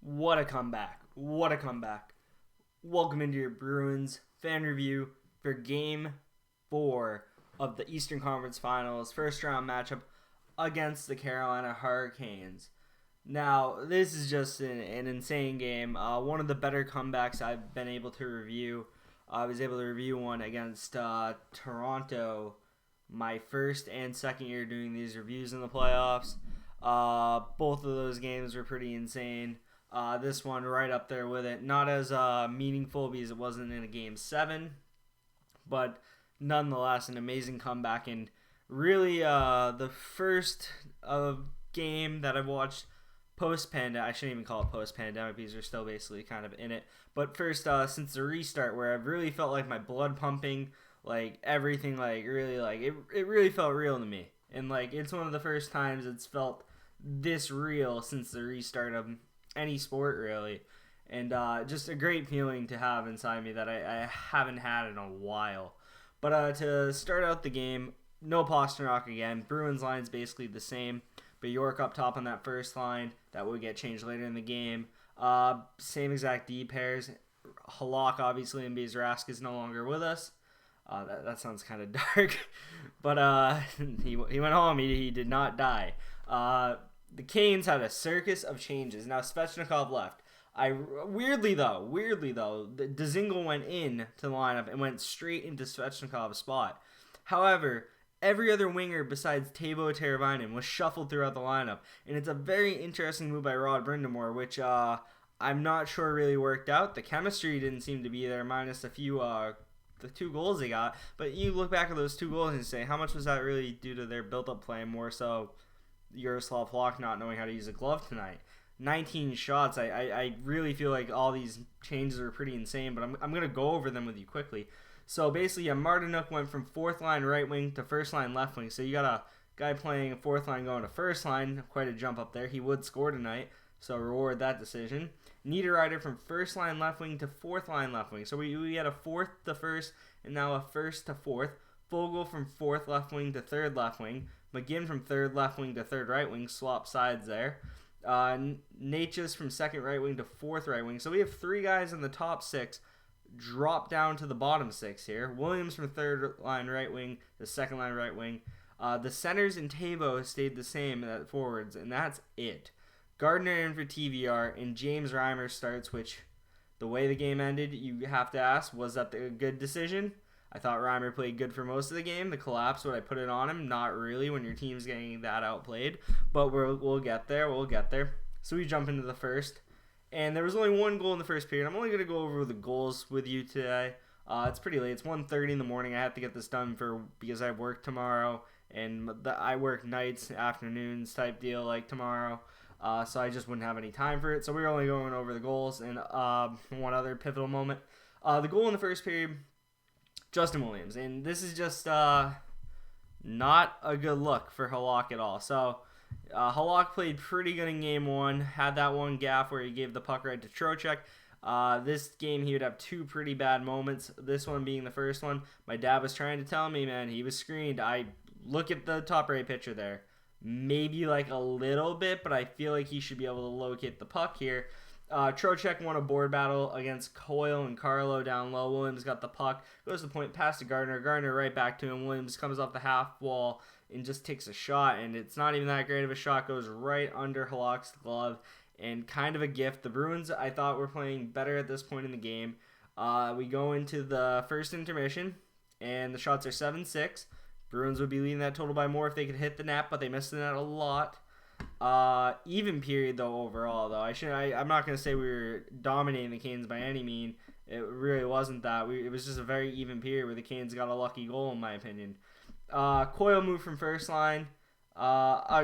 What a comeback. What a comeback. Welcome into your Bruins fan review for Game 4 of the Eastern Conference Finals, first round matchup against the Carolina Hurricanes. Now, this is just an insane game. One of the better comebacks I've been able to review. I was able to review one against Toronto my first and second year doing these reviews in the playoffs. Both of those games were pretty insane. This one right up there with it. Not as meaningful because it wasn't in a game 7, but nonetheless an amazing comeback, and really the first game that I've watched post-pandemic. I shouldn't even call it post-pandemic because we're still basically kind of in it, but first since the restart, where I've really felt like my blood pumping, like everything, like really, like it really felt real to me. And like it's one of the first times it's felt this real since the restart of any sport, really. And just a great feeling to have inside me that I haven't had in a while. But to start out the game, no Pasternak again. Bruins line's basically the same, but York up top on that first line. That would get changed later in the game. Same exact D pairs. Halak, obviously, and Bezrask is no longer with us. That sounds kind of dark. But he went home. He did not die. The Canes had a circus of changes. Now Svechnikov left. Weirdly though, Dzingel went in to the lineup and went straight into Svechnikov's spot. However, every other winger besides Teuvo Teravainen was shuffled throughout the lineup, and it's a very interesting move by Rod Brind'Amour, which I'm not sure really worked out. The chemistry didn't seem to be there, minus a few the 2 goals they got. But you look back at those 2 goals and say, how much was that really due to their built-up play, and more so Yaroslav Halak not knowing how to use a glove tonight? 19 shots. I really feel like all these changes are pretty insane, but I'm going to go over them with you quickly. So basically, Martinuk went from 4th line right wing to 1st line left wing. So you got a guy playing 4th line going to 1st line. Quite a jump up there. He would score tonight, so reward that decision. Niederreiter from 1st line left wing to 4th line left wing. So we had a 4th to 1st and now a 1st to 4th. Fogle from 4th left wing to 3rd left wing. McGinn from 3rd left wing to 3rd right wing. Swap sides there. Natchez from 2nd right wing to 4th right wing. So we have 3 guys in the top 6 drop down to the bottom 6 here. Williams from 3rd line right wing to 2nd line right wing. The centers in Teuvo stayed the same at forwards, and that's it. Gardner in for TVR, and James Reimer starts, which, the way the game ended, you have to ask, was that a good decision? I thought Reimer played good for most of the game. The collapse, would I put it on him? Not really when your team's getting that outplayed, but we'll get there. So we jump into the first, and there was only 1 goal in the first period. I'm only going to go over the goals with you today. It's pretty late. It's 1:30 in the morning. I have to get this done because I work tomorrow, and I work nights, afternoons type deal like tomorrow. So I just wouldn't have any time for it. So we're only going over the goals and one other pivotal moment. The goal in the first period, Justin Williams. And this is just not a good look for Halak at all. So Halak played pretty good in game 1. Had that one gaff where he gave the puck right to Trocheck. This game he would have 2 pretty bad moments. This one being the first one. My dad was trying to tell me, man, he was screened. I look at the top right picture there. Maybe like a little bit, but I feel like he should be able to locate the puck here. Trocheck won a board battle against Coyle and Carlo down low. Williams got the puck, goes to the point, pass to Gardner. Gardner right back to him. Williams comes off the half wall and just takes a shot, and it's not even that great of a shot. Goes right under Halak's glove, and kind of a gift. The Bruins, I thought, were playing better at this point in the game. We go into the first intermission, and the shots are 7-6. Bruins would be leading that total by more if they could hit the net, but they missed the net a lot. Even period though overall though. I'm not gonna say we were dominating the Canes by any mean. It really wasn't that. It was just a very even period where the Canes got a lucky goal in my opinion. Coyle moved from 1st line.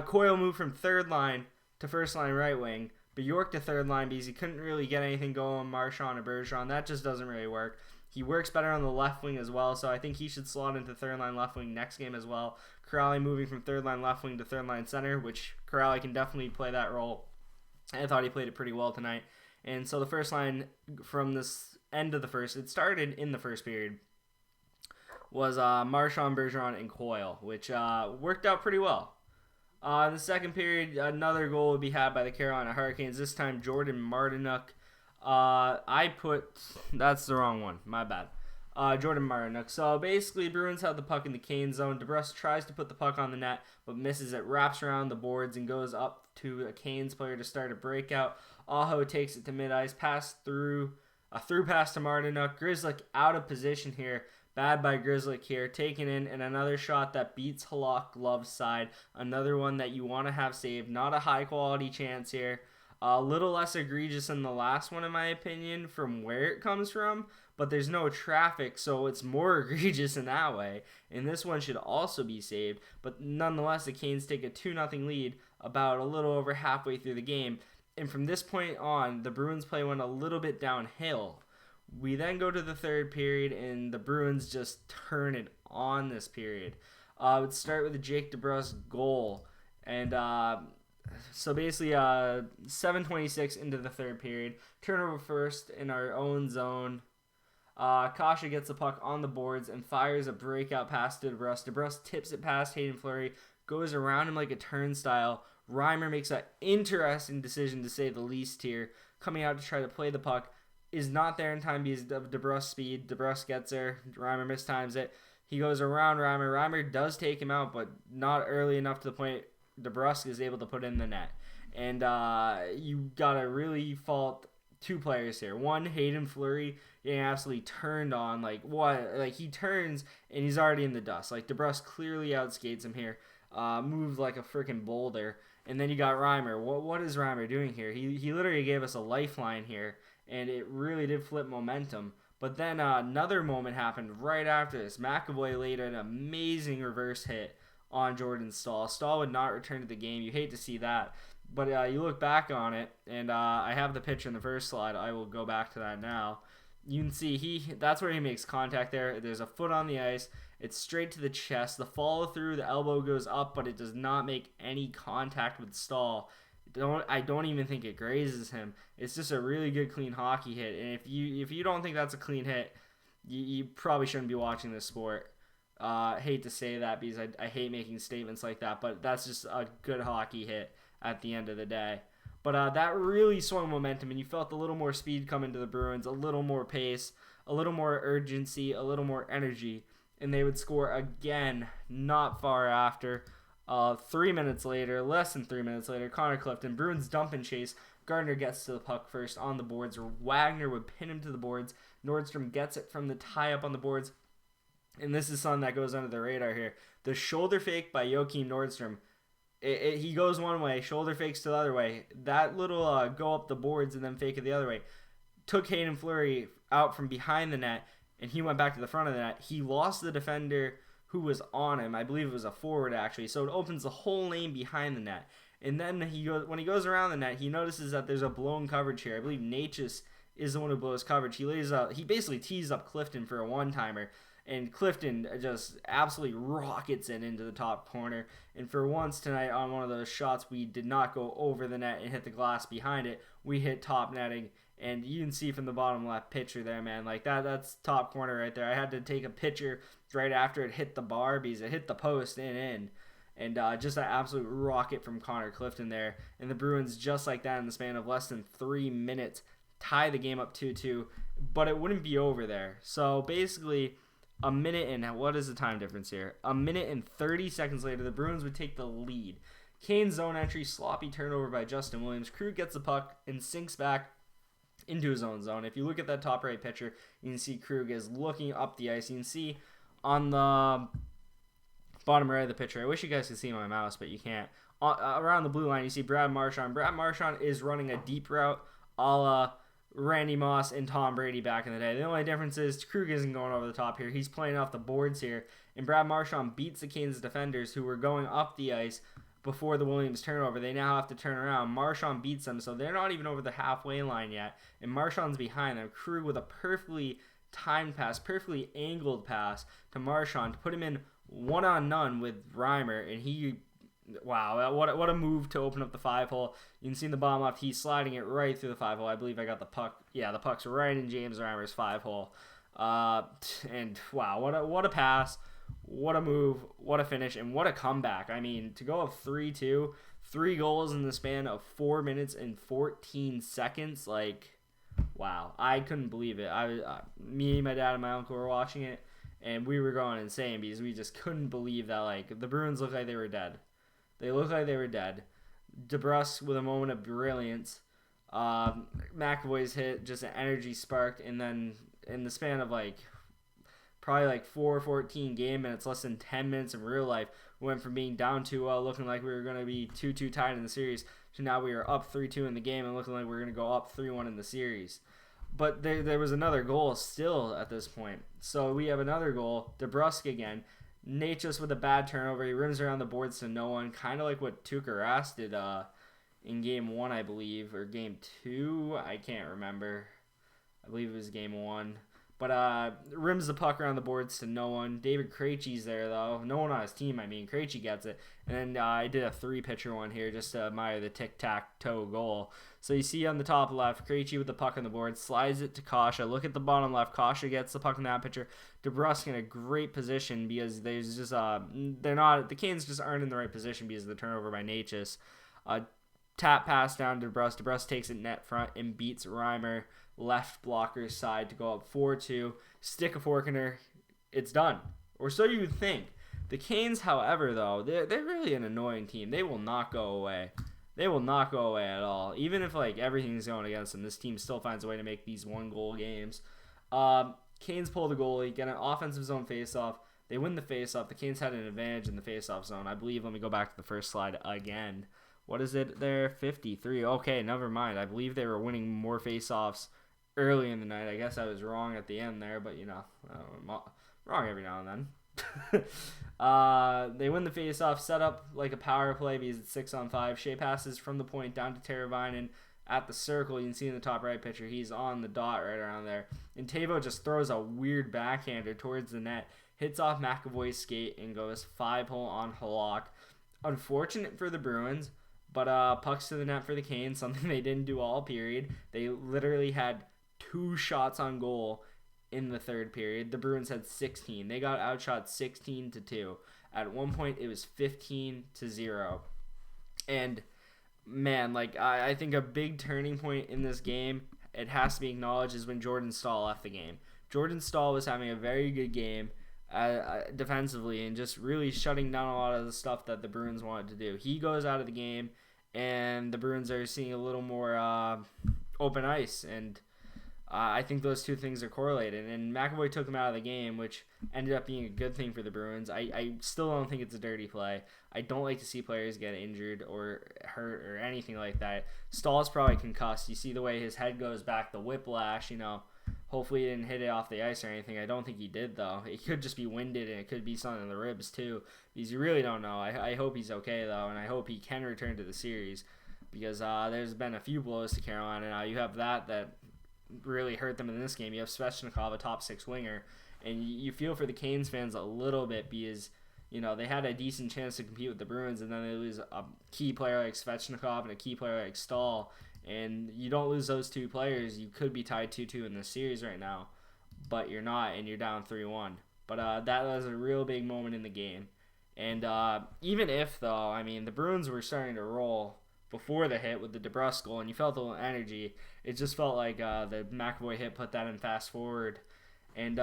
Coyle moved from 3rd line to 1st line right wing, but York to 3rd line because he couldn't really get anything going. Marchand or Bergeron, that just doesn't really work. He works better on the left wing as well, so I think he should slot into 3rd line left wing next game as well. Corrali moving from 3rd line left wing to 3rd line center, which Corrali can definitely play that role. I thought he played it pretty well tonight. And so the first line from this end of the first, it started in the first period, was Marchand, Bergeron, and Coyle, which worked out pretty well. In the second period, another goal would be had by the Carolina Hurricanes. This time, Jordan Martinook. That's the wrong one. My bad. Jordan Martinook. So basically, Bruins have the puck in the Kane zone. DeBrusk tries to put the puck on the net, but misses it. Wraps around the boards and goes up to a Canes player to start a breakout. Aho takes it to mid-ice. Through pass to Martinook. Grzelcyk out of position here. Bad by Grzelcyk here. Taken in, and another shot that beats Halak glove side. Another one that you want to have saved. Not a high-quality chance here. A little less egregious than the last one, in my opinion, from where it comes from. But there's no traffic, so it's more egregious in that way. And this one should also be saved. But nonetheless, the Canes take a 2-0 lead about a little over halfway through the game. And from this point on, the Bruins play went a little bit downhill. We then go to the third period, and the Bruins just turn it on this period. Would start with a Jake DeBrusk goal. And so basically 7:26 into the third period. Turnover first in our own zone. Kasha gets the puck on the boards and fires a breakout pass to DeBrusk. DeBrusk tips it past Hayden Fleury, goes around him like a turnstile. Reimer makes an interesting decision, to say the least here, coming out to try to play the puck. Is not there in time because of DeBrusk's speed. DeBrusk gets there. Reimer mistimes it. He goes around Reimer. Reimer does take him out, but not early enough to the point DeBrusk is able to put in the net. And you got to really fault two players here. One, Hayden Fleury getting absolutely turned on. Like, what? Like, he turns, and he's already in the dust. Like, DeBrusk clearly outskates him here. Moved like a freaking boulder. And then you got Reimer. What is Reimer doing here? He literally gave us a lifeline here. And it really did flip momentum. But then another moment happened right after this. McAvoy laid an amazing reverse hit on Jordan Staal. Staal would not return to the game. You hate to see that. But you look back on it, and I have the picture in the first slide. I will go back to that now. You can see that's where he makes contact there. There's a foot on the ice. It's straight to the chest. The follow through, the elbow goes up, but it does not make any contact with Staal. I don't even think it grazes him. It's just a really good, clean hockey hit. And if you don't think that's a clean hit, you probably shouldn't be watching this sport. Hate to say that because I hate making statements like that, but that's just a good hockey hit at the end of the day. But that really swung momentum, and you felt a little more speed come into the Bruins, a little more pace, a little more urgency, a little more energy, and they would score again not far after. 3 minutes later, less than 3 minutes later, Connor Clifton, Bruins dump and chase. Gardner gets to the puck first on the boards. Wagner would pin him to the boards. Nordstrom gets it from the tie-up on the boards. And this is something that goes under the radar here. The shoulder fake by Joakim Nordstrom. He goes one way, shoulder fakes to the other way. That little go up the boards and then fake it the other way took Hayden Fleury out from behind the net, and he went back to the front of the net. He lost the defender who was on him. I believe it was a forward, actually. So it opens the whole lane behind the net. And then when he goes around the net, he notices that there's a blown coverage here. I believe Natchez is the one who blows coverage. He basically tees up Clifton for a one-timer. And Clifton just absolutely rockets it into the top corner. And for once tonight, on one of those shots, we did not go over the net and hit the glass behind it. We hit top netting. And you can see from the bottom left picture there, man, like that's top corner right there. I had to take a picture right after it hit the bar because it hit the post in. And just an absolute rocket from Connor Clifton there. And the Bruins, just like that in the span of less than 3 minutes, tie the game up 2-2. But it wouldn't be over there. So basically, a minute and what is the time difference here? A minute and 30 seconds later, the Bruins would take the lead. Kane's zone entry, sloppy turnover by Justin Williams. Krug gets the puck and sinks back into his own zone. If you look at that top right picture, you can see Krug is looking up the ice. You can see on the bottom right of the picture, I wish you guys could see my mouse, but you can't. Around the blue line, you see Brad Marchand. Brad Marchand is running a deep route a la Randy Moss and Tom Brady back in the day. The only difference is Krug isn't going over the top here. He's playing off the boards here. And Brad Marchand beats the Canes defenders who were going up the ice before the Williams turnover. They now have to turn around. Marchand beats them, so they're not even over the halfway line yet. And Marchand's behind them. Krug with a perfectly timed pass, perfectly angled pass to Marchand to put him in one-on-none with Reimer. And wow, what a move to open up the 5-hole. You can see in the bottom left, he's sliding it right through the 5-hole. I believe I got the puck. Yeah, the puck's right in James Reimer's 5-hole. And wow, what a pass. What a move, what a finish, and what a comeback. I mean, to go up 3-2, 3 goals in the span of 4 minutes and 14 seconds, like, wow. I couldn't believe it. Me, my dad, and my uncle were watching it, and we were going insane because we just couldn't believe that, like, the Bruins looked like they were dead. They looked like they were dead. DeBrusk with a moment of brilliance. McAvoy's hit, just an energy sparked, and then in the span of probably 4-14 game minutes, less than 10 minutes in real life, we went from being down 2-0, looking like we were going to be 2-2 tied in the series, to now we are up 3-2 in the game and looking like we were going to go up 3-1 in the series. But there was another goal still at this point. So we have another goal. DeBrusk again. Natchez with a bad turnover. He rims around the boards to no one, kind of like what Tuukka Rask did in Game 1, I believe, or Game 2. I can't remember. I believe it was Game 1. But rims the puck around the boards to no one. David Krejci's there, though. No one on his team, I mean. Krejci gets it. And then I did a 3-pitcher one here just to admire the tic-tac-toe goal. So you see on the top left, Krejci with the puck on the board, slides it to Kasha. Look at the bottom left. Kasha gets the puck in that pitcher. DeBrusk in a great position because there's just the Canes just aren't in the right position because of the turnover by Natchez. Tap pass down to DeBrusk. DeBrusk takes it net front and beats Reimer left blocker's side to go up 4-2. Stick a fork in her. It's done. Or so you would think. The Canes, however, though, they're really an annoying team. They will not go away. They will not go away at all. Even if everything's going against them, this team still finds a way to make these 1-goal games. Canes pull the goalie, get an offensive zone faceoff. They win the faceoff. The Canes had an advantage in the faceoff zone. I believe, let me go back to the first slide again. What is it there? 53. Okay, never mind. I believe they were winning more faceoffs early in the night. I guess I was wrong at the end there, but I'm wrong every now and then. They win the faceoff, set up like a power play because it's 6-on-5. Shea passes from the point down to Teravainen at the circle. You can see in the top right picture, he's on the dot right around there. And Tavo just throws a weird backhander towards the net, hits off McAvoy's skate, and goes 5-hole on Halak. Unfortunate for the Bruins, but pucks to the net for the Canes, something they didn't do all period. They literally had 2 shots on goal in the third period. The Bruins had 16. They got outshot 16-2. At one point, it was 15-0. And, man, I think a big turning point in this game, it has to be acknowledged, is when Jordan Staal left the game. Jordan Staal was having a very good game defensively and just really shutting down a lot of the stuff that the Bruins wanted to do. He goes out of the game, and the Bruins are seeing a little more open ice, and I think those two things are correlated. And McAvoy took him out of the game, which ended up being a good thing for the Bruins. I still don't think it's a dirty play. I don't like to see players get injured or hurt or anything like that. Stahl's probably concussed. You see the way his head goes back, the whiplash, Hopefully he didn't hit it off the ice or anything. I don't think he did, though. It could just be winded, and it could be something in the ribs, too. Because you really don't know. I hope he's okay, though, and I hope he can return to the series. Because there's been a few blows to Carolina now. You have that really hurt them in this game. You have Svechnikov, a top 6 winger. And you feel for the Canes fans a little bit because, they had a decent chance to compete with the Bruins, and then they lose a key player like Svechnikov and a key player like Stahl. And you don't lose those 2 players, you could be tied 2-2 in the series right now. But you're not, and you're down 3-1. But that was a real big moment in the game. And even if, though, the Bruins were starting to roll before the hit with the DeBrusk goal, and you felt a little energy, it just felt like the McAvoy hit put that in fast forward. And,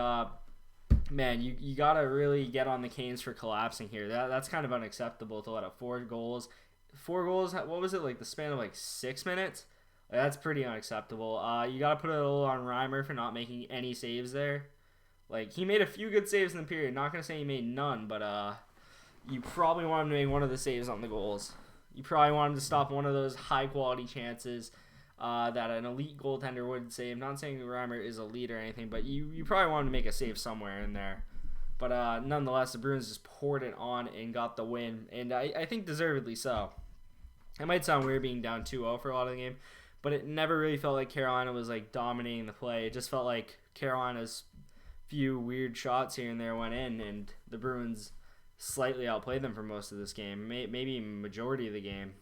man, you got to really get on the Canes for collapsing here. That's kind of unacceptable to let up 4 goals. 4 goals, what was it, the span of 6 minutes? That's pretty unacceptable. You got to put a little on Reimer for not making any saves there. He made a few good saves in the period. Not going to say he made none, but you probably want him to make one of the saves on the goals. You probably want him to stop one of those high-quality chances that an elite goaltender would save. I'm not saying Reimer is elite or anything, but you probably want him to make a save somewhere in there. But nonetheless, the Bruins just poured it on and got the win, and I think deservedly so. It might sound weird being down 2-0 for a lot of the game, but it never really felt like Carolina was dominating the play. It just felt like Carolina's few weird shots here and there went in, and the Bruins slightly outplayed them for most of this game, maybe majority of the game,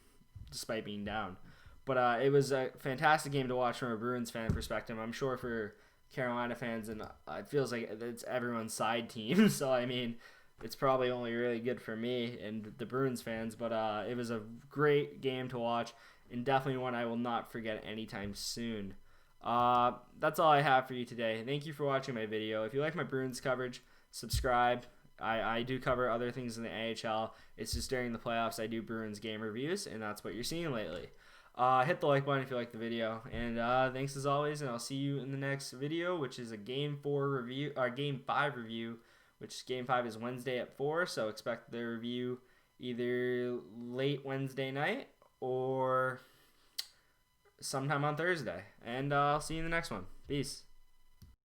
despite being down. But it was a fantastic game to watch from a Bruins fan perspective. I'm sure for Carolina fans, and it feels like it's everyone's side team. So, it's probably only really good for me and the Bruins fans. But it was a great game to watch, and definitely one I will not forget anytime soon. That's all I have for you today. Thank you for watching my video. If you like my Bruins coverage, subscribe. I do cover other things in the AHL. It's just during the playoffs I do Bruins game reviews, and that's what you're seeing lately. Hit the like button if you like the video, and thanks as always, and I'll see you in the next video, which is a Game 4 review, or Game 5 review, which Game 5 is Wednesday at 4, so expect the review either late Wednesday night or sometime on Thursday, and I'll see you in the next one. Peace.